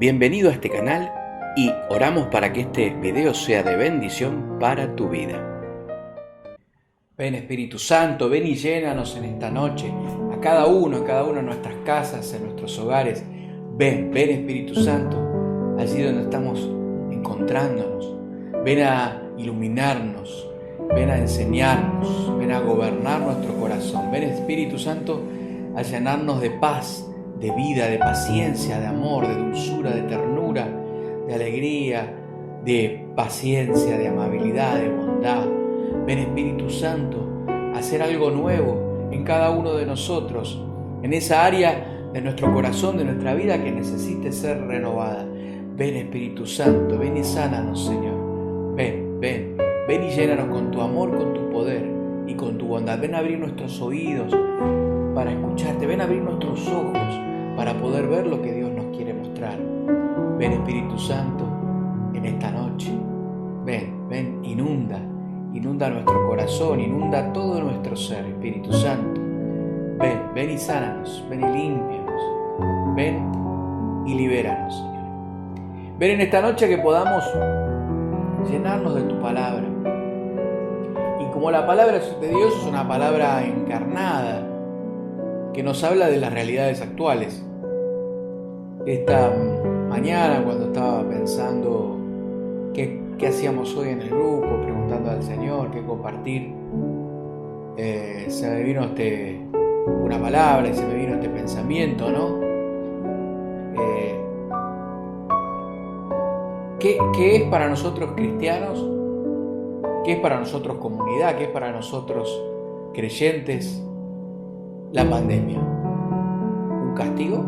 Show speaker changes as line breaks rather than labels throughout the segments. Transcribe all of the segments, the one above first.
Bienvenido a este canal y oramos para que este video sea de bendición para tu vida. Ven Espíritu Santo, ven y llénanos en esta noche, a cada uno de nuestras casas, en nuestros hogares. Ven Espíritu Santo, allí donde estamos encontrándonos. Ven a iluminarnos, ven a enseñarnos, ven a gobernar nuestro corazón. Ven Espíritu Santo a llenarnos de paz, de vida, de paciencia, de amor, de dulzura, de ternura, de alegría, de paciencia, de amabilidad, de bondad. Ven Espíritu Santo a hacer algo nuevo en cada uno de nosotros, en esa área de nuestro corazón, de nuestra vida que necesite ser renovada. Ven Espíritu Santo, ven y sánanos, Señor. Ven y llénanos con tu amor, con tu poder y con tu bondad. Ven a abrir nuestros oídos para escucharte, ven a abrir nuestros ojos para poder ver lo que Dios nos quiere mostrar. Ven Espíritu Santo en esta noche. Ven, inunda nuestro corazón, inunda todo nuestro ser, Espíritu Santo. Ven y sánanos, ven y límpianos, ven y libéranos, Señor. Ven en esta noche que podamos llenarnos de tu palabra. Y como la palabra de Dios es una palabra encarnada, que nos habla de las realidades actuales. Esta mañana, cuando estaba pensando qué hacíamos hoy en el grupo, preguntando al Señor qué compartir, se me vino una palabra y se me vino este pensamiento, ¿no? ¿Qué es para nosotros cristianos? ¿Qué es para nosotros comunidad? ¿Qué es para nosotros creyentes la pandemia? ¿Un castigo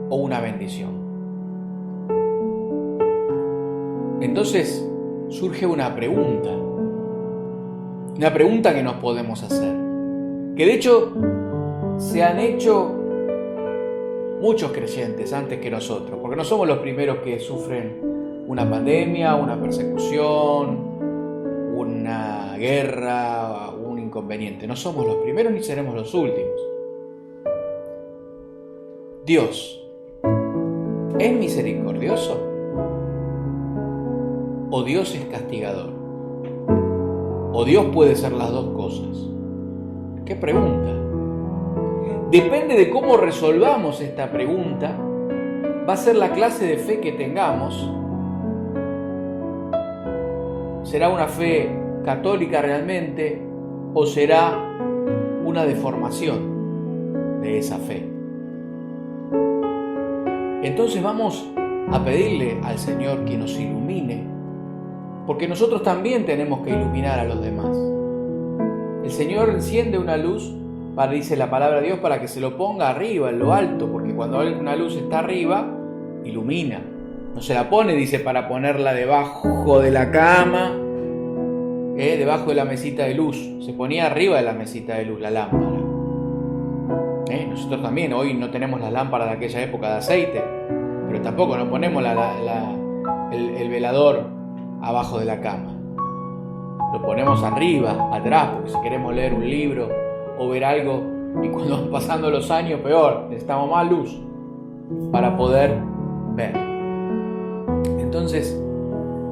o una bendición? Entonces surge una pregunta que nos podemos hacer, que de hecho se han hecho muchos creyentes antes que nosotros, porque no somos los primeros que sufren una pandemia, una persecución, una guerra, un inconveniente. No somos los primeros ni seremos los últimos. Dios, ¿es misericordioso o Dios es castigador? ¿O Dios puede ser las dos cosas? ¿Qué pregunta? Depende de cómo resolvamos esta pregunta, va a ser la clase de fe que tengamos. ¿Será una fe católica realmente o será una deformación de esa fe? Entonces vamos a pedirle al Señor que nos ilumine, porque nosotros también tenemos que iluminar a los demás. El Señor enciende una luz, dice la palabra de Dios, para que se lo ponga arriba, en lo alto, porque cuando una luz está arriba, ilumina. No se la pone, dice, para ponerla debajo de la cama, debajo de la mesita de luz. Se ponía arriba de la mesita de luz la lámpara. Nosotros también hoy no tenemos las lámparas de aquella época de aceite, pero tampoco no ponemos el velador abajo de la cama. Lo ponemos arriba, atrás, porque si queremos leer un libro o ver algo, y cuando van pasando los años, peor, necesitamos más luz para poder ver. Entonces,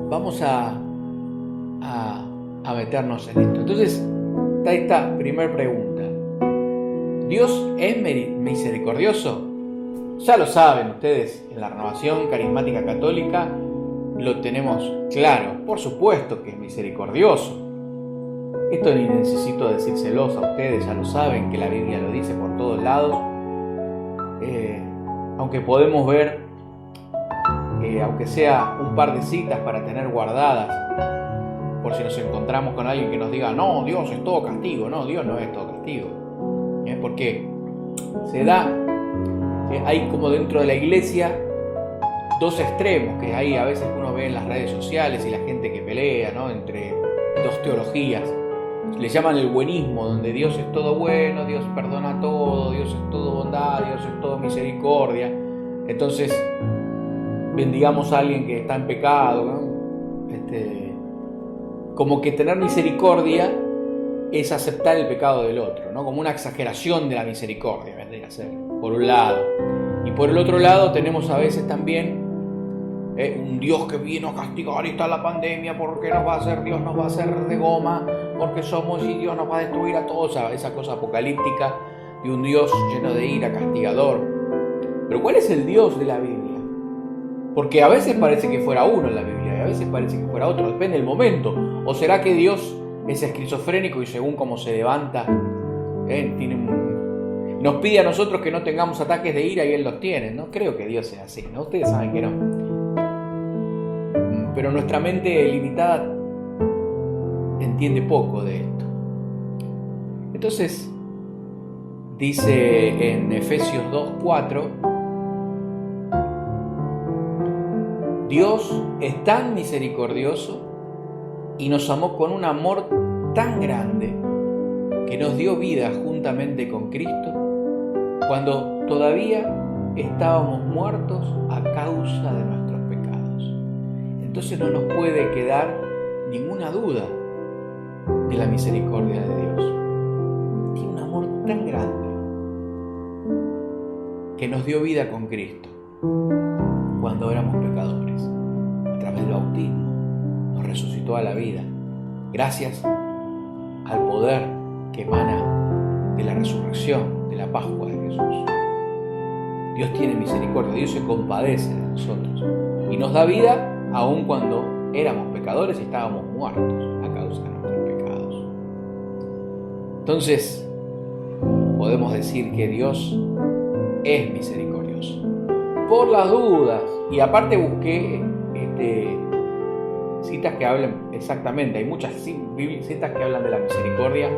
vamos a meternos en esto. Entonces, está esta primera pregunta. ¿Dios es misericordioso? Ya lo saben ustedes, en la Renovación Carismática Católica lo tenemos claro. Por supuesto que es misericordioso. Esto ni necesito decírselos a ustedes, ya lo saben, que la Biblia lo dice por todos lados. Aunque podemos ver, aunque sea un par de citas para tener guardadas, por si nos encontramos con alguien que nos diga, no, Dios es todo castigo. No, Dios no es todo castigo. Porque se da, hay como dentro de la iglesia dos extremos, que hay a veces uno ve en las redes sociales y la gente que pelea, ¿no?, entre dos teologías. Le llaman el buenismo, donde Dios es todo bueno, Dios perdona todo, Dios es todo bondad, Dios es todo misericordia. Entonces, bendigamos a alguien que está en pecado, ¿no? Como que tener misericordia es aceptar el pecado del otro, ¿no? Como una exageración de la misericordia, vendría a ser, por un lado. Y por el otro lado tenemos a veces también un Dios que vino a castigar y está la pandemia, porque nos va a hacer, Dios nos va a hacer de goma, porque somos y Dios nos va a destruir a todos, esa cosa apocalíptica de un Dios lleno de ira, castigador. Pero ¿cuál es el Dios de la Biblia? Porque a veces parece que fuera uno en la Biblia y a veces parece que fuera otro, depende del momento. ¿O será que Dios es esquizofrénico y según cómo se levanta, nos pide a nosotros que no tengamos ataques de ira y Él los tiene? No creo que Dios sea así, ¿no? Ustedes saben que no. Pero nuestra mente limitada entiende poco de esto. Entonces, dice en Efesios 2:4, Dios es tan misericordioso y nos amó con un amor tan grande que nos dio vida juntamente con Cristo cuando todavía estábamos muertos a causa de nuestros pecados. Entonces no nos puede quedar ninguna duda de la misericordia de Dios. Tiene un amor tan grande que nos dio vida con Cristo cuando éramos pecadores. A través del bautismo nos resucitó a la vida gracias al poder que emana de la resurrección, de la Pascua de Jesús. Dios tiene misericordia, Dios se compadece de nosotros y nos da vida aun cuando éramos pecadores y estábamos muertos a causa de nuestros pecados. Entonces, podemos decir que Dios es misericordioso. Por las dudas, y aparte busqué citas que hablan exactamente, hay muchas citas que hablan de la misericordia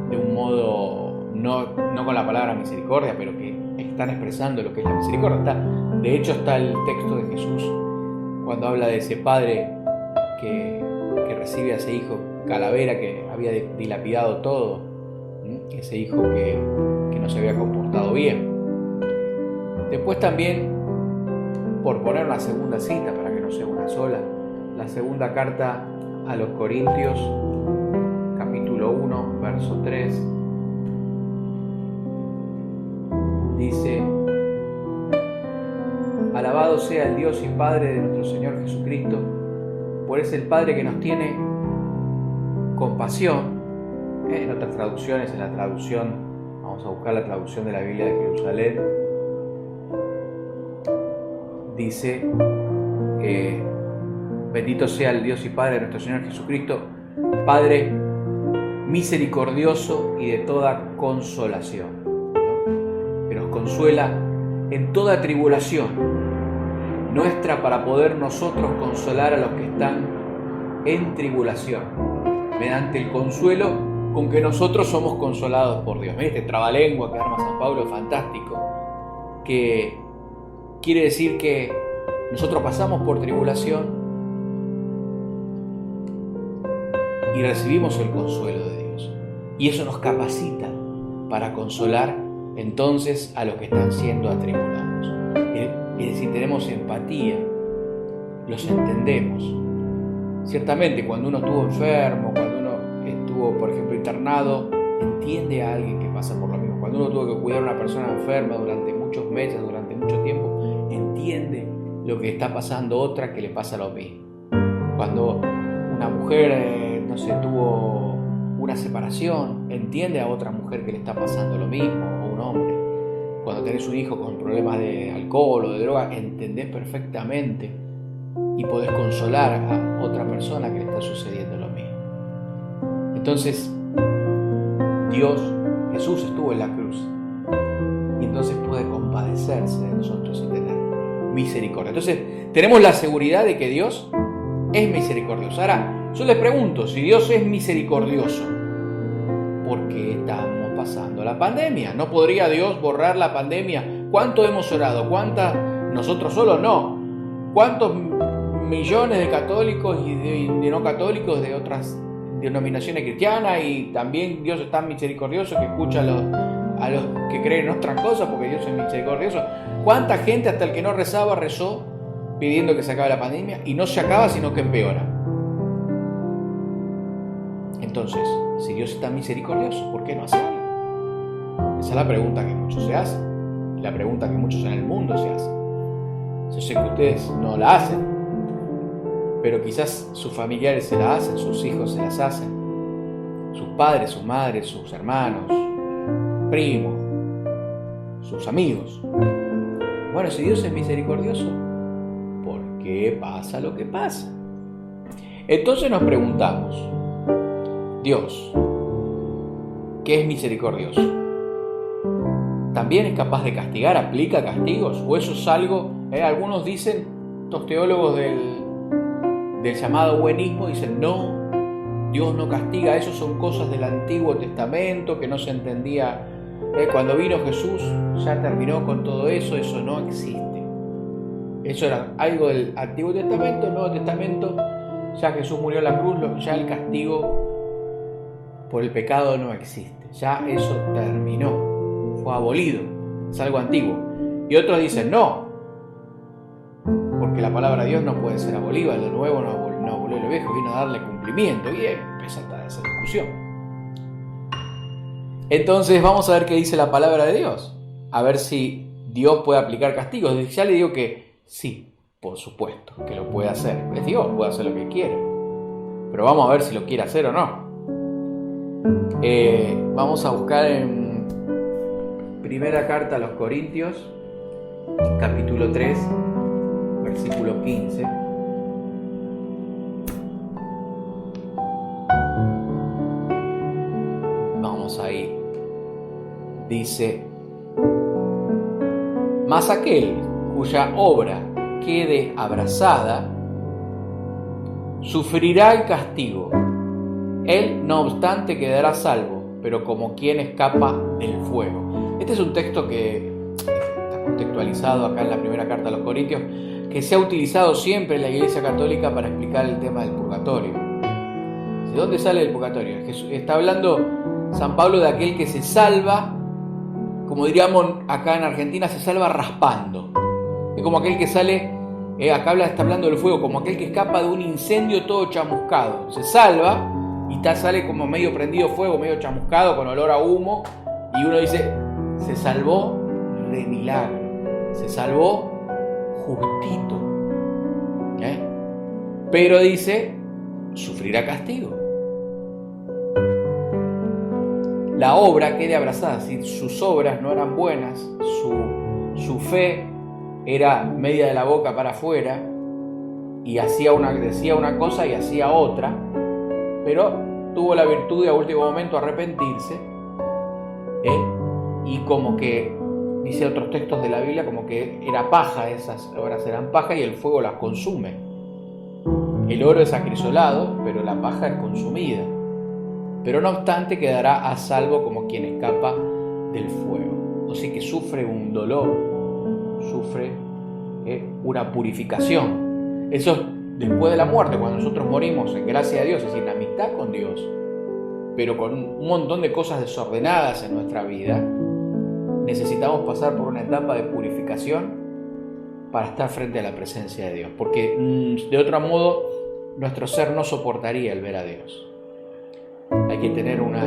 de un modo, no con la palabra misericordia, pero que están expresando lo que es la misericordia. De hecho está el texto de Jesús cuando habla de ese padre que recibe a ese hijo calavera que había dilapidado todo, ese hijo que no se había comportado bien. Después también, por poner una segunda cita para que no sea una sola, la segunda carta a los Corintios, capítulo 1, verso 3, dice: alabado sea el Dios y Padre de nuestro Señor Jesucristo, pues es el Padre que nos tiene compasión. En otras traducciones, en la traducción, vamos a buscar la traducción de la Biblia de Jerusalén, dice: bendito sea el Dios y Padre de nuestro Señor Jesucristo, Padre misericordioso y de toda consolación, ¿no? Que nos consuela en toda tribulación nuestra para poder nosotros consolar a los que están en tribulación, mediante el consuelo con que nosotros somos consolados por Dios. Este trabalengua que arma San Pablo es fantástico, que quiere decir que nosotros pasamos por tribulación y recibimos el consuelo de Dios. Y eso nos capacita para consolar entonces a los que están siendo atribulados. Es decir, tenemos empatía, los entendemos. Ciertamente, cuando uno estuvo enfermo, cuando uno estuvo, por ejemplo, internado, entiende a alguien que pasa por lo mismo. Cuando uno tuvo que cuidar a una persona enferma durante muchos meses, durante mucho tiempo, entiende lo que está pasando otra que le pasa lo mismo. Cuando una mujer, tuvo una separación, entiende a otra mujer que le está pasando lo mismo, o un hombre. Cuando tenés un hijo con problemas de alcohol o de droga, entendés perfectamente y podés consolar a otra persona que le está sucediendo lo mismo. Entonces, Jesús estuvo en la cruz y entonces puede compadecerse de nosotros y tener misericordia. Entonces, tenemos la seguridad de que Dios es misericordioso. Ahora, yo les pregunto, si Dios es misericordioso, ¿por qué estamos pasando la pandemia? ¿No podría Dios borrar la pandemia? ¿Cuánto hemos orado? ¿Cuántas? Nosotros solos no. ¿Cuántos millones de católicos y de no católicos de otras denominaciones cristianas? Y también Dios es tan misericordioso que escucha a los que creen en otras cosas, porque Dios es misericordioso. ¿Cuánta gente, hasta el que no rezaba, rezó pidiendo que se acabe la pandemia? Y no se acaba, sino que empeora. Entonces, si Dios es tan misericordioso, ¿por qué no hace algo? Esa es la pregunta que muchos se hacen. La pregunta que muchos en el mundo se hacen. Yo sé que ustedes no la hacen, pero quizás sus familiares se la hacen, sus hijos se las hacen, sus padres, sus madres, sus hermanos, primos, sus amigos. Bueno, si Dios es misericordioso, ¿por qué pasa lo que pasa? Entonces nos preguntamos, Dios, ¿qué es misericordioso? ¿También es capaz de castigar? ¿Aplica castigos? ¿O eso es algo? Algunos dicen, estos teólogos del llamado buenismo, dicen, no, Dios no castiga, eso son cosas del Antiguo Testamento que no se entendía. Cuando vino Jesús ya terminó con todo eso no existe. Eso era algo del Antiguo Testamento. El Nuevo Testamento, ya Jesús murió en la cruz, ya el castigo por el pecado no existe. Ya eso terminó, fue abolido, es algo antiguo. Y otros dicen no, porque la palabra de Dios no puede ser abolida, lo nuevo no abolió lo viejo, vino a darle cumplimiento. Y empieza toda esa discusión. Entonces vamos a ver qué dice la palabra de Dios, a ver si Dios puede aplicar castigos. Ya le digo que sí, por supuesto que lo puede hacer, es Dios, puede hacer lo que quiera, pero vamos a ver si lo quiere hacer o no. Vamos a buscar en primera carta a los Corintios, capítulo 3, versículo 15. Vamos ahí. Dice, mas aquel cuya obra quede abrasada, sufrirá el castigo. Él, no obstante, quedará salvo, pero como quien escapa del fuego. Este es un texto que está contextualizado acá en la primera carta a los Corintios, que se ha utilizado siempre en la Iglesia Católica para explicar el tema del purgatorio. ¿De dónde sale el purgatorio? Está hablando San Pablo de aquel que se salva, como diríamos acá en Argentina, se salva raspando. Es como aquel que sale, acá está hablando del fuego, como aquel que escapa de un incendio todo chamuscado. Se salva y sale como medio prendido fuego, medio chamuscado, con olor a humo, y uno dice, se salvó de milagro, se salvó justito. Pero dice, sufrirá castigo. La obra quede abrazada, si sus obras no eran buenas, su fe era media de la boca para afuera, y decía una cosa y hacía otra, pero tuvo la virtud de a último momento arrepentirse, y como que, dice otros textos de la Biblia, como que era paja, esas obras eran paja y el fuego las consume. El oro es acrisolado, pero la paja es consumida. Pero no obstante quedará a salvo como quien escapa del fuego. O sea que sufre un dolor, sufre una purificación. Eso es después de la muerte, cuando nosotros morimos en gracia de Dios, es decir, en amistad con Dios, pero con un montón de cosas desordenadas en nuestra vida, necesitamos pasar por una etapa de purificación para estar frente a la presencia de Dios, porque de otro modo nuestro ser no soportaría el ver a Dios. Hay que tener una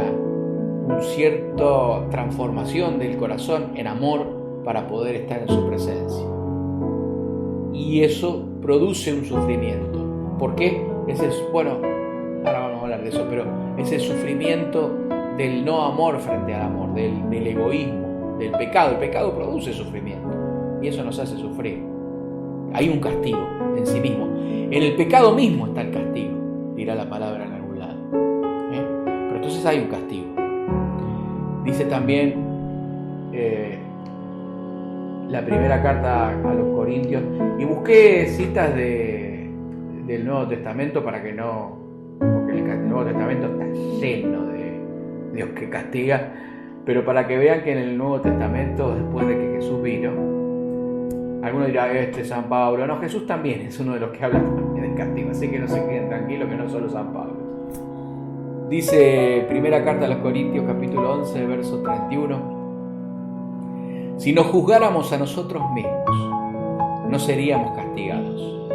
cierta transformación del corazón en amor para poder estar en su presencia. Y eso produce un sufrimiento. ¿Por qué? Bueno, ahora vamos a hablar de eso, pero ese sufrimiento del no amor frente al amor, del egoísmo, del pecado. El pecado produce sufrimiento y eso nos hace sufrir. Hay un castigo en sí mismo. En el pecado mismo está el castigo, dirá la palabra en algún lado. Pero entonces hay un castigo. Dice también la primera carta a los Corintios, y busqué citas del Nuevo Testamento para que no, porque el Nuevo Testamento está lleno de Dios que castiga, pero para que vean que en el Nuevo Testamento, después de que Jesús vino, alguno dirá, San Pablo, no, Jesús también es uno de los que habla también del castigo, así que no se queden tranquilos que no solo San Pablo. Dice primera carta a los Corintios, capítulo 11, verso 31, si nos juzgáramos a nosotros mismos, no seríamos castigados,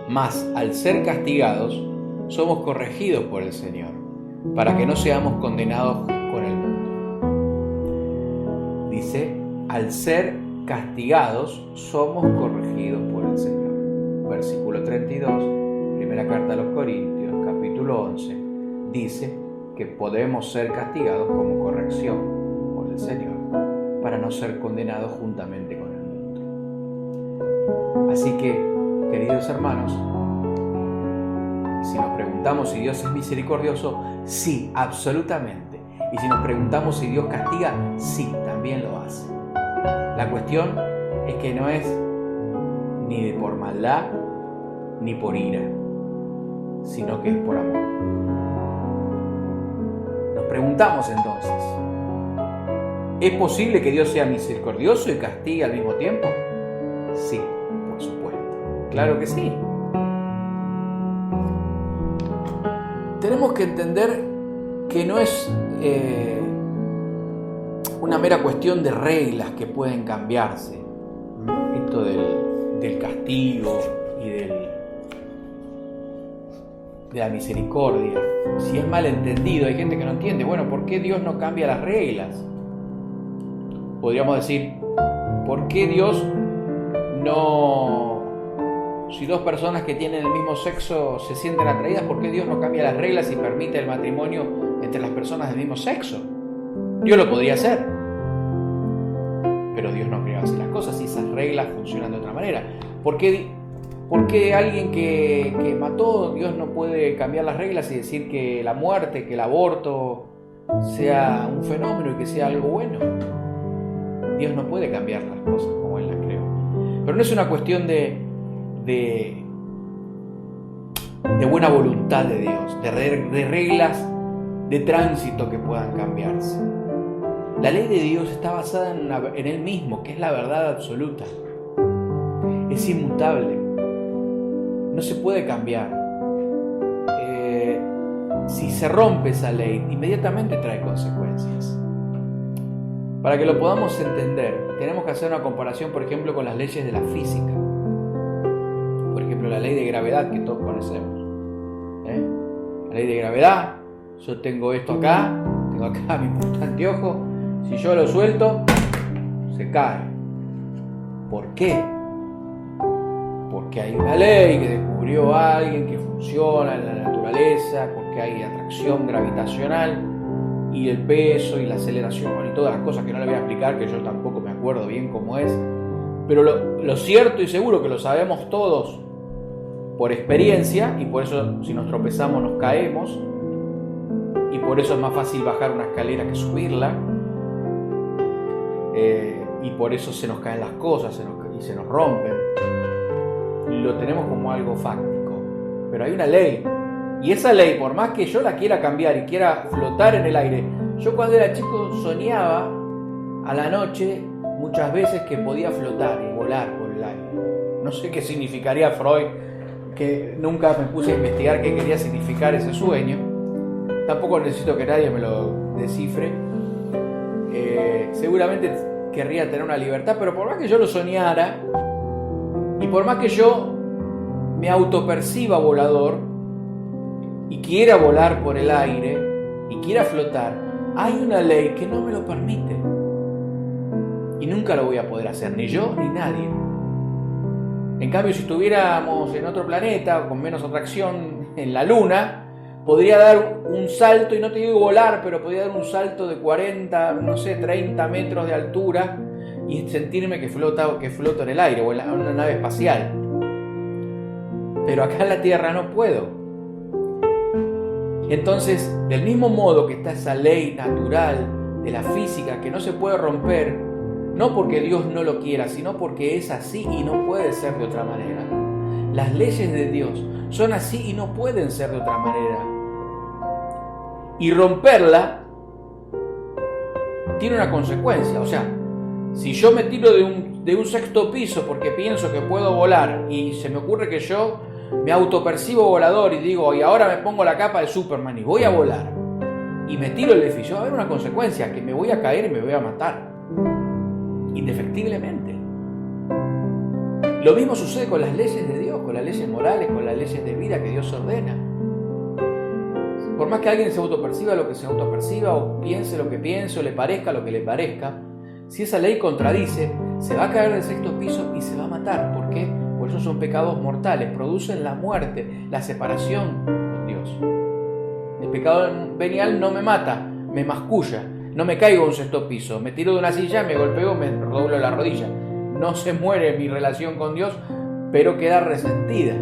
mas al ser castigados, somos corregidos por el Señor, para que no seamos condenados con el mundo. Dice, al ser castigados, somos corregidos por el Señor. Versículo 32, primera carta a los Corintios, capítulo 11, dice que podemos ser castigados como corrección por el Señor para no ser condenados juntamente con el mundo. Así que, queridos hermanos, si nos preguntamos si Dios es misericordioso, sí, absolutamente. Y si nos preguntamos si Dios castiga, sí, también lo hace. La cuestión es que no es ni por maldad ni por ira, sino que es por amor. Nos preguntamos entonces, ¿es posible que Dios sea misericordioso y castigue al mismo tiempo? Sí, por supuesto. Claro que sí. Tenemos que entender que no es una mera cuestión de reglas que pueden cambiarse. Esto del castigo y de la misericordia. Si es mal entendido, hay gente que no entiende, bueno, ¿por qué Dios no cambia las reglas? Podríamos decir, ¿por qué Dios no... Si dos personas que tienen el mismo sexo se sienten atraídas, ¿por qué Dios no cambia las reglas y permite el matrimonio entre las personas del mismo sexo? Dios lo podría hacer, pero Dios no creó así las cosas y esas reglas funcionan de otra manera. ¿Por qué alguien que mató, Dios no puede cambiar las reglas y decir que la muerte, que el aborto sea un fenómeno y que sea algo bueno? Dios no puede cambiar las cosas como Él las creó. Pero no es una cuestión de buena voluntad de Dios, de reglas de tránsito que puedan cambiarse. La ley de Dios está basada en Él mismo, que es la verdad absoluta. Es inmutable. No se puede cambiar. Si se rompe esa ley, inmediatamente trae consecuencias. Para que lo podamos entender, tenemos que hacer una comparación, por ejemplo, con las leyes de la física. Por ejemplo, la ley de gravedad que todos conocemos. La ley de gravedad, yo tengo esto acá, tengo acá mi punto anteojo, si yo lo suelto, se cae. ¿Por qué? Porque hay una ley que descubrió alguien que funciona en la naturaleza, porque hay atracción gravitacional y el peso y la aceleración y todas las cosas que no le voy a explicar, que yo tampoco me acuerdo bien cómo es. Pero lo cierto y seguro que lo sabemos todos por experiencia, y por eso si nos tropezamos nos caemos, y por eso es más fácil bajar una escalera que subirla, y por eso se nos caen las cosas y se nos rompen. Lo tenemos como algo fáctico, pero hay una ley, y esa ley, por más que yo la quiera cambiar y quiera flotar en el aire, yo cuando era chico soñaba a la noche muchas veces que podía flotar y volar por el aire. No sé qué significaría Freud, que nunca me puse a investigar qué quería significar ese sueño. Tampoco necesito que nadie me lo descifre. Seguramente querría tener una libertad, pero por más que yo lo soñara y por más que yo me autoperciba volador y quiera volar por el aire y quiera flotar, hay una ley que no me lo permite y nunca lo voy a poder hacer, ni yo ni nadie. En cambio, si estuviéramos en otro planeta con menos atracción, en la Luna, podría dar un salto, y no te digo volar, pero podría dar un salto de 40, 30 metros de altura y sentirme que floto en el aire o en una nave espacial. Pero acá en la Tierra no puedo. Entonces, del mismo modo que está esa ley natural de la física que no se puede romper, no porque Dios no lo quiera, sino porque es así y no puede ser de otra manera. Las leyes de Dios son así y no pueden ser de otra manera. Y romperla tiene una consecuencia. O sea, si yo me tiro de un sexto piso porque pienso que puedo volar y se me ocurre que yo me autopercibo volador y digo, y ahora me pongo la capa de Superman y voy a volar y me tiro del edificio, va a haber una consecuencia, que me voy a caer y me voy a matar. Indefectiblemente. Lo mismo sucede con las leyes de Dios, con las leyes morales, con las leyes de vida que Dios ordena. Por más que alguien se autoperciba lo que se autoperciba, o piense lo que piense, o le parezca lo que le parezca, si esa ley contradice, se va a caer del sexto piso y se va a matar. ¿Por qué? Por eso son pecados mortales, producen la muerte, la separación con Dios. El pecado venial no me mata, me masculla, no me caigo a un sexto piso, me tiro de una silla, me golpeo, me doblo la rodilla. No se muere mi relación con Dios, pero queda resentida.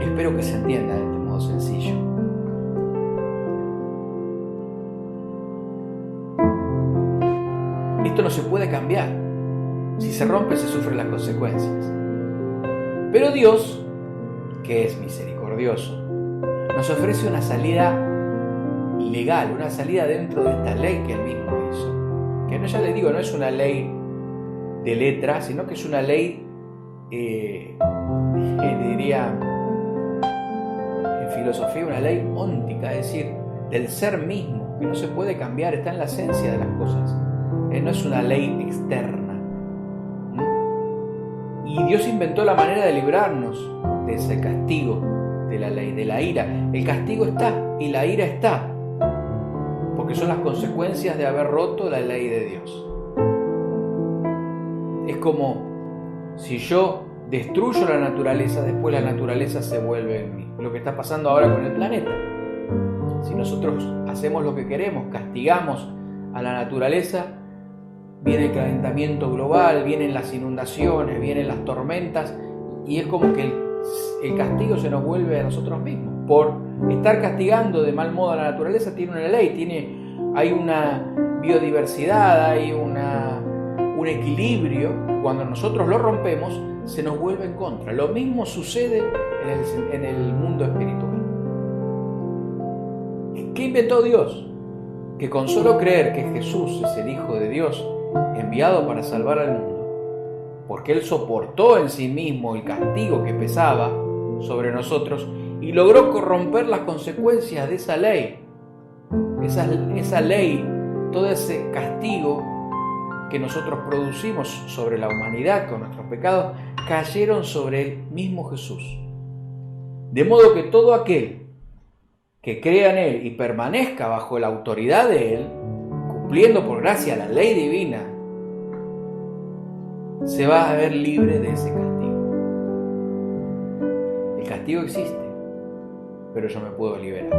Espero que se entienda de este modo sencillo. Esto no se puede cambiar. Si se rompe, se sufren las consecuencias. Pero Dios, que es misericordioso, nos ofrece una salida legal, una salida dentro de esta ley que Él mismo hizo. Que no, ya les digo, no es una ley de letra, sino que es una ley, diría en filosofía, una ley óntica, es decir, del ser mismo, que no se puede cambiar, está en la esencia de las cosas. No es una ley externa. Y Dios inventó la manera de librarnos de ese castigo de la ley, de la ira. El castigo está y la ira está, porque son las consecuencias de haber roto la ley de Dios. Es como si yo destruyo la naturaleza, después la naturaleza se vuelve en mí. Lo que está pasando ahora con el planeta. Si nosotros hacemos lo que queremos, castigamos a la naturaleza, viene el calentamiento global, vienen las inundaciones, vienen las tormentas, y es como que el castigo se nos vuelve a nosotros mismos. Por estar castigando de mal modo a la naturaleza, tiene una ley, hay una biodiversidad, hay un equilibrio. Cuando nosotros lo rompemos, se nos vuelve en contra. Lo mismo sucede en el mundo espiritual. ¿Qué inventó Dios? Que con solo creer que Jesús es el Hijo de Dios, enviado para salvar al mundo, porque Él soportó en sí mismo el castigo que pesaba sobre nosotros y logró corromper las consecuencias de esa ley. Esa ley, todo ese castigo que nosotros producimos sobre la humanidad con nuestros pecados, cayeron sobre el mismo Jesús. De modo que todo aquel que crea en Él y permanezca bajo la autoridad de Él, cumpliendo por gracia la ley divina, se va a ver libre de ese castigo. El castigo existe, pero yo me puedo liberar.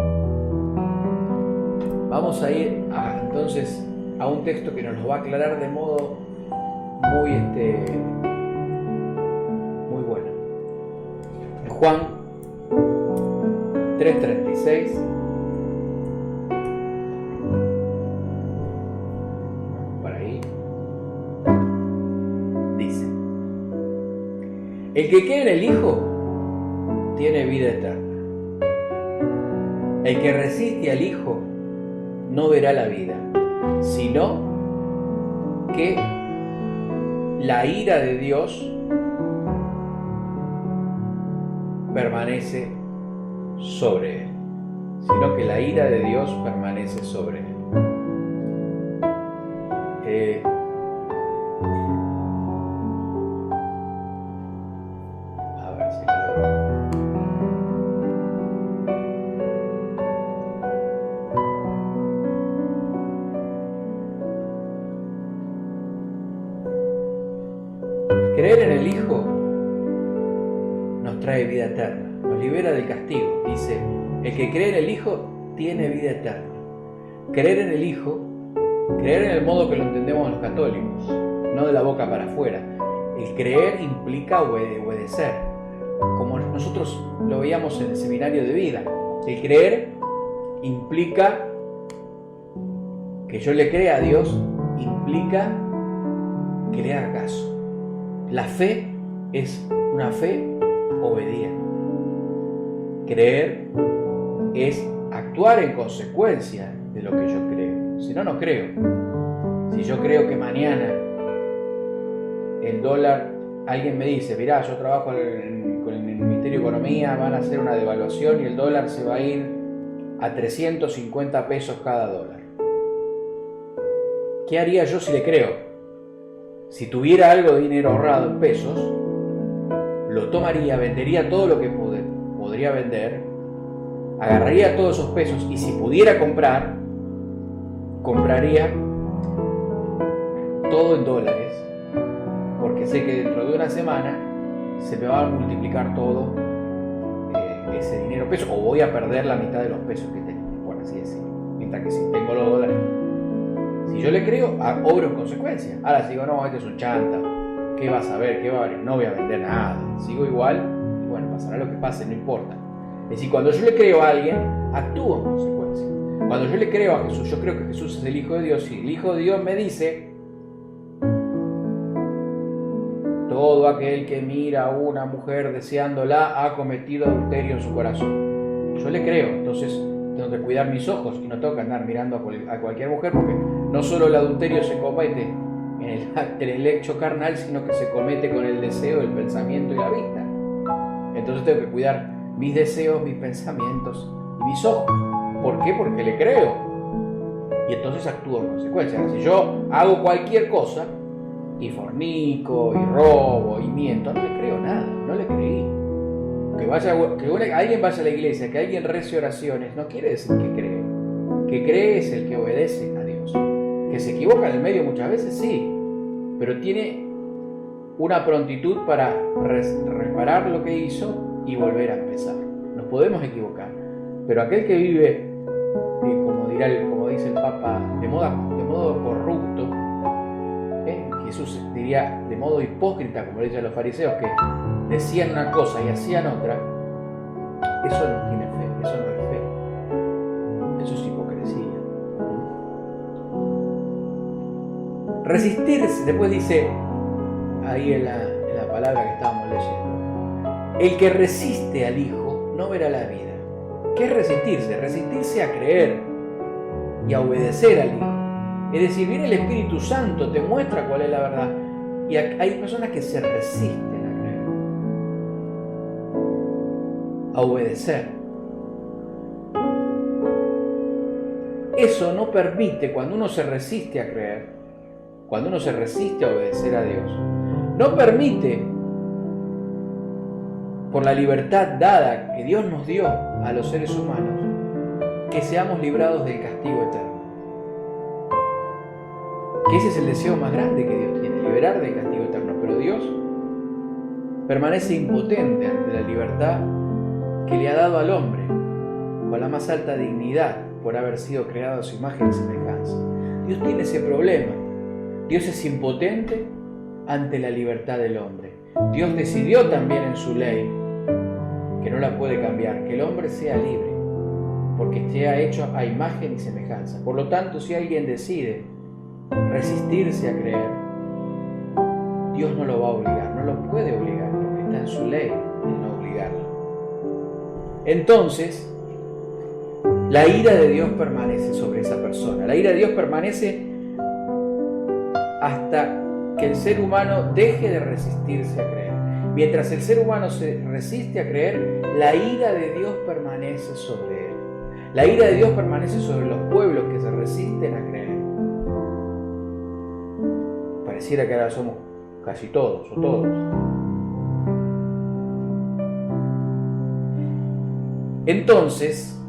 Vamos a ir entonces a un texto que nos lo va a aclarar de modo muy bueno. En Juan 3:36 dice: el que cree en el Hijo tiene vida eterna. El que resiste al Hijo no verá la vida, sino que la ira de Dios permanece sobre él. Sino que la ira de Dios permanece sobre él. A ver si lo... Creer en el Hijo nos trae vida eterna, nos libera del castigo. Dice, el que cree en el Hijo tiene vida eterna. Creer en el Hijo, creer en el modo que lo entendemos los católicos, no de la boca para afuera. El creer implica obedecer, como nosotros lo veíamos en el seminario de vida. El creer implica que yo le crea a Dios, implica que le haga caso. La fe es una fe obediente. Creer es actuar en consecuencia de lo que yo creo. Si no, no creo. Si yo creo que mañana el dólar, alguien me dice, mirá, yo trabajo con el Ministerio de Economía, van a hacer una devaluación y el dólar se va a ir a 350 pesos cada dólar. ¿Qué haría yo si le creo? Si tuviera algo de dinero ahorrado en pesos, lo tomaría, vendería todo lo que podría vender, agarraría todos esos pesos y si pudiera comprar, compraría todo en dólares, porque sé que dentro de una semana se me va a multiplicar todo ese dinero en pesos, o voy a perder la mitad de los pesos que tengo, por así decirlo. Mientras que si tengo los dólares, si yo le creo, obro en consecuencia. Ahora si digo, no, este es un chanta, ¿qué vas a ver? ¿Qué va a ver? No voy a vender nada, sigo igual, y bueno, pasará lo que pase, no importa. Es decir, cuando yo le creo a alguien, actúo en consecuencia. Cuando yo le creo a Jesús, yo creo que Jesús es el Hijo de Dios, y el Hijo de Dios me dice: todo aquel que mira a una mujer deseándola ha cometido adulterio en su corazón. Yo le creo, entonces tengo que cuidar mis ojos y no tengo que andar mirando a cualquier mujer, porque no solo el adulterio se comete en el hecho carnal, sino que se comete con el deseo, el pensamiento y la vista. Entonces tengo que cuidar mis deseos, mis pensamientos y mis ojos. ¿Por qué? Porque le creo. Y entonces actúo en consecuencia. Si yo hago cualquier cosa, y fornico, y robo, y miento, no le creo nada, no le creí. Que alguien vaya a la iglesia, que alguien rece oraciones, no quiere decir que cree. Que cree es el que obedece a Dios. Que se equivoca en el medio muchas veces, sí, pero tiene una prontitud para reparar lo que hizo y volver a empezar. Nos podemos equivocar, pero aquel que vive, como dice el Papa, de modo corrupto, Jesús diría de modo hipócrita, como le dicen los fariseos, que decían una cosa y hacían otra, eso no tiene fe, eso no es fe, eso es hipocresía. Resistirse, después dice ahí en la palabra que estábamos leyendo, el que resiste al Hijo no verá la vida. ¿Qué es resistirse? Resistirse a creer y a obedecer al Hijo. Es decir, viene el Espíritu Santo, te muestra cuál es la verdad. Y hay personas que se resisten a creer, a obedecer. Eso no permite, cuando uno se resiste a creer, cuando uno se resiste a obedecer a Dios, no permite, por la libertad dada que Dios nos dio a los seres humanos, que seamos librados del castigo eterno. Que ese es el deseo más grande que Dios tiene, liberar del castigo eterno. Pero Dios permanece impotente ante la libertad que le ha dado al hombre, con la más alta dignidad, por haber sido creado a su imagen y semejanza. Dios tiene ese problema. Dios es impotente ante la libertad del hombre. Dios decidió también en su ley, que no la puede cambiar, que el hombre sea libre, porque esté hecho a imagen y semejanza. Por lo tanto, si alguien decide resistirse a creer, Dios no lo va a obligar, no lo puede obligar, porque está en su ley el no obligarlo. Entonces, la ira de Dios permanece sobre esa persona. La ira de Dios permanece hasta que el ser humano deje de resistirse a creer. Mientras el ser humano se resiste a creer, la ira de Dios permanece sobre él. La ira de Dios permanece sobre los pueblos que se resisten a creer. Pareciera que ahora somos casi todos o todos. Entonces,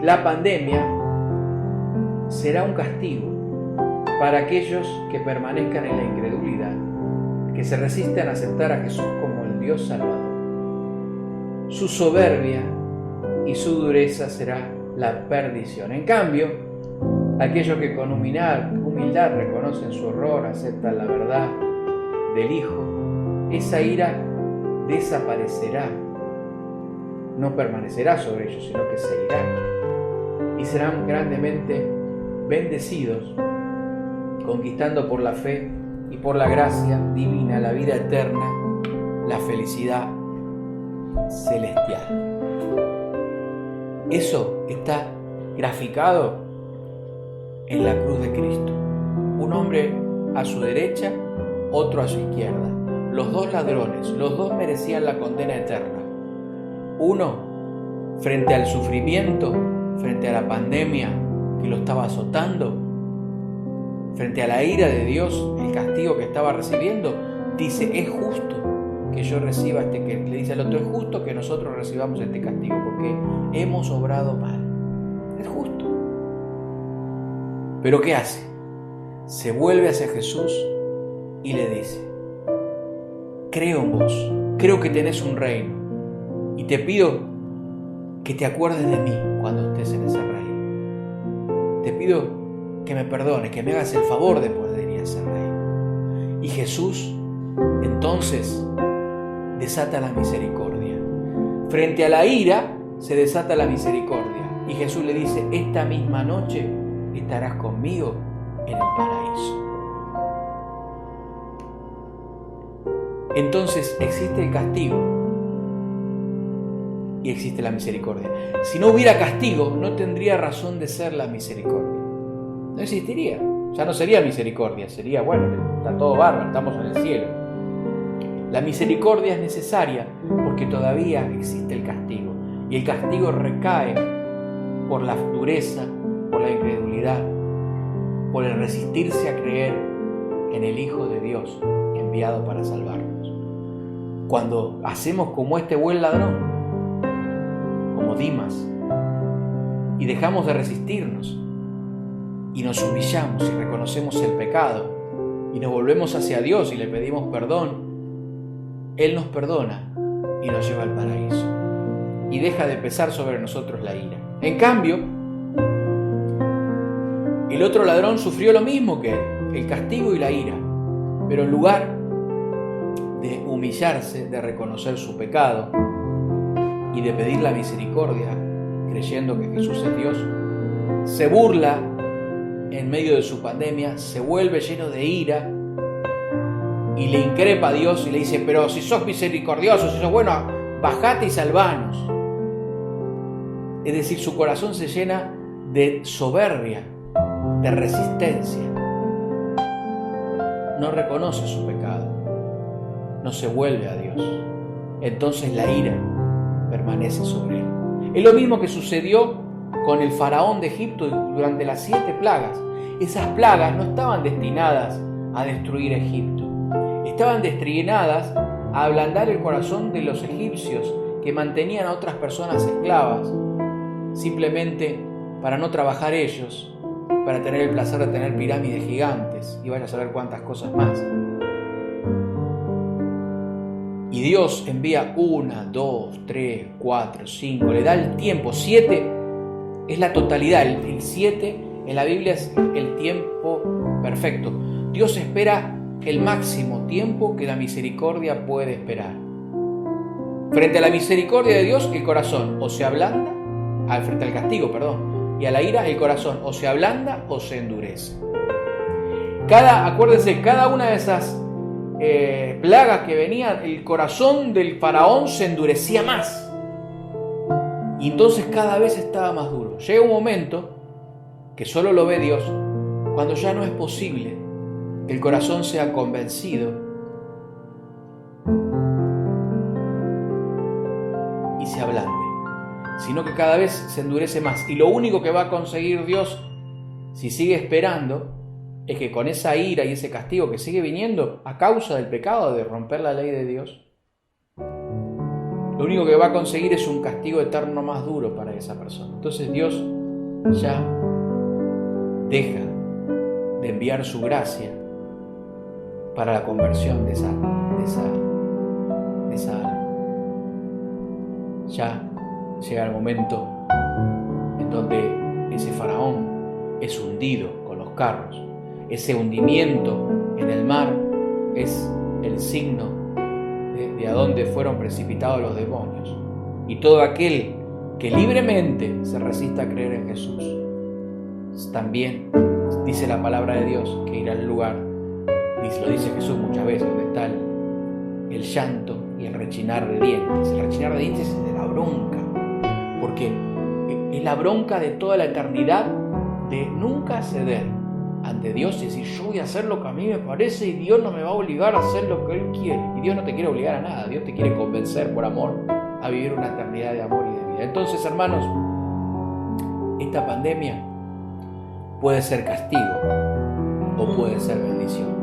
la pandemia será un castigo para aquellos que permanezcan en la incredulidad, que se resisten a aceptar a Jesús como el Dios Salvador. Su soberbia y su dureza será la perdición. En cambio, aquellos que con humildad reconocen su error, aceptan la verdad del Hijo, esa ira desaparecerá, no permanecerá sobre ellos, sino que se irá, y serán grandemente bendecidos, conquistando por la fe y por la gracia divina la vida eterna, la felicidad celestial. Eso está graficado en la cruz de Cristo. Un hombre a su derecha, otro a su izquierda. Los dos ladrones, los dos merecían la condena eterna. Uno frente al sufrimiento, frente a la pandemia que lo estaba azotando, frente a la ira de Dios, el castigo que estaba recibiendo, dice: es justo que yo reciba que le dice al otro, es justo que nosotros recibamos este castigo porque hemos obrado mal. Es justo. Pero ¿qué hace? se vuelve hacia Jesús y le dice: creo en vos, creo que tenés un reino y te pido que te acuerdes de mí cuando estés en ese reino. Te pido que me perdones, que me hagas el favor de poder ir a ese reino. Y Jesús entonces desata la misericordia. Frente a la ira se desata la misericordia. Y Jesús le dice: esta misma noche estarás conmigo en el paraíso. Entonces existe el castigo y existe la misericordia. Si no hubiera castigo, no tendría razón de ser la misericordia. No existiría. Ya no sería misericordia, sería, bueno, está todo bárbaro, estamos en el cielo. La misericordia es necesaria porque todavía existe el castigo. Y el castigo recae por la dureza, por la incredulidad, por el resistirse a creer en el Hijo de Dios enviado para salvarnos. Cuando hacemos como este buen ladrón, como Dimas, y dejamos de resistirnos, y nos humillamos y reconocemos el pecado, y nos volvemos hacia Dios y le pedimos perdón, Él nos perdona y nos lleva al paraíso, y deja de pesar sobre nosotros la ira. En cambio, el otro ladrón sufrió lo mismo que él, el castigo y la ira, pero en lugar de humillarse, de reconocer su pecado y de pedir la misericordia, creyendo que Jesús es Dios, se burla en medio de su pandemia, se vuelve lleno de ira y le increpa a Dios y le dice: pero si sos misericordioso, si sos bueno, bajate y salvanos. Es decir, su corazón se llena de soberbia, de resistencia. No reconoce su pecado, no se vuelve a Dios. Entonces la ira permanece sobre él. Es lo mismo que sucedió con el faraón de Egipto durante las 7 plagas. Esas plagas no estaban destinadas a destruir Egipto, estaban destinadas a ablandar el corazón de los egipcios que mantenían a otras personas esclavas, simplemente para no trabajar ellos, para tener el placer de tener pirámides gigantes y vaya a saber cuántas cosas más. Y Dios envía 1, 2, 3, 4, 5, le da el tiempo. 7 es la totalidad, el 7 en la Biblia es el tiempo perfecto. Dios espera el máximo tiempo que la misericordia puede esperar. Frente a la misericordia de Dios, el corazón o se ablanda, frente al castigo, perdón, y a la ira, el corazón o se ablanda o se endurece. Acuérdense, cada una de esas plagas que venían, el corazón del faraón se endurecía más. Y entonces cada vez estaba más duro. Llega un momento que solo lo ve Dios, cuando ya no es posible que el corazón sea convencido y se ablande, sino que cada vez se endurece más. Y lo único que va a conseguir Dios, si sigue esperando, es que con esa ira y ese castigo que sigue viniendo a causa del pecado de romper la ley de Dios, lo único que va a conseguir es un castigo eterno más duro para esa persona. Entonces Dios ya deja de enviar su gracia para la conversión de esa alma. Ya llega el momento en donde ese faraón es hundido con los carros. Ese hundimiento en el mar es el signo de a dónde fueron precipitados los demonios. Y todo aquel que libremente se resista a creer en Jesús, también dice la palabra de Dios que irá al lugar, lo dice Jesús muchas veces, donde está el llanto y el rechinar de dientes. El rechinar de dientes es de la bronca, porque es la bronca de toda la eternidad de nunca ceder ante Dios y decir: yo voy a hacer lo que a mí me parece y Dios no me va a obligar a hacer lo que Él quiere. Y Dios no te quiere obligar a nada, Dios te quiere convencer por amor a vivir una eternidad de amor y de vida. Entonces, hermanos, esta pandemia puede ser castigo o puede ser bendición.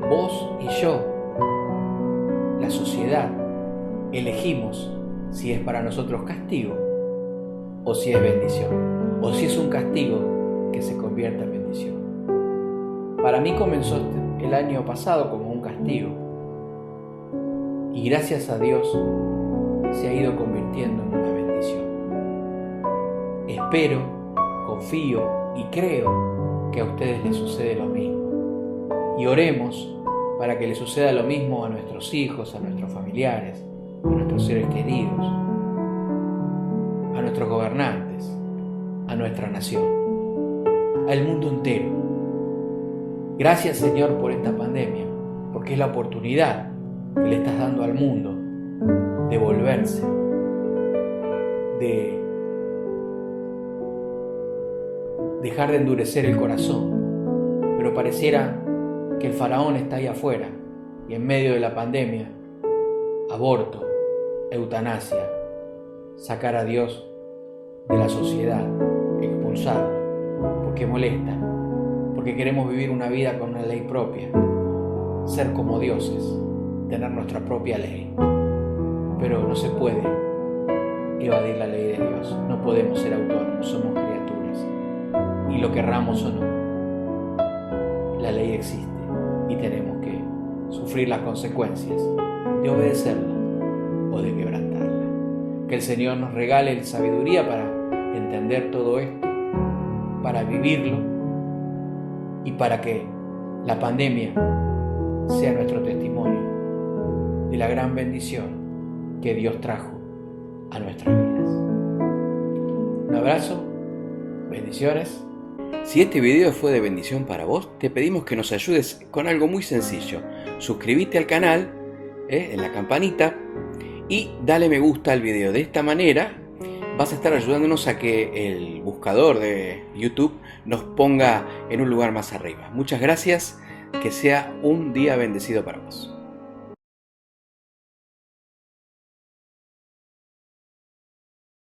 Vos y yo, la sociedad, elegimos si es para nosotros castigo o si es bendición, o si es un castigo que se convierta en bendición. Para mí comenzó el año pasado como un castigo y gracias a Dios se ha ido convirtiendo en una bendición. Espero, confío y creo que a ustedes les sucede lo mismo. Y oremos para que les suceda lo mismo a nuestros hijos, a nuestros familiares, a nuestros seres queridos, a nuestros gobernantes, a nuestra nación, al mundo entero. Gracias, Señor, por esta pandemia, porque es la oportunidad que le estás dando al mundo de volverse, de dejar de endurecer el corazón. Pero pareciera que el faraón está ahí afuera y en medio de la pandemia, aborto, eutanasia, sacar a Dios de la sociedad, expulsarlo, porque molesta, porque queremos vivir una vida con una ley propia, ser como dioses, tener nuestra propia ley. Pero no se puede evadir la ley de Dios, no podemos ser autónomos, somos criaturas, y lo querramos o no, la ley existe y tenemos que sufrir las consecuencias de obedecerla o de quebrantarla. Que el Señor nos regale la sabiduría para entender todo esto, para vivirlo y para que la pandemia sea nuestro testimonio de la gran bendición que Dios trajo a nuestras vidas. Un abrazo, bendiciones. Si este video fue de bendición para vos, te pedimos que nos ayudes con algo muy sencillo. Suscríbete al canal, en la campanita, y dale me gusta al video. De esta manera vas a estar ayudándonos a que el buscador de YouTube nos ponga en un lugar más arriba. Muchas gracias, que sea un día bendecido para vos.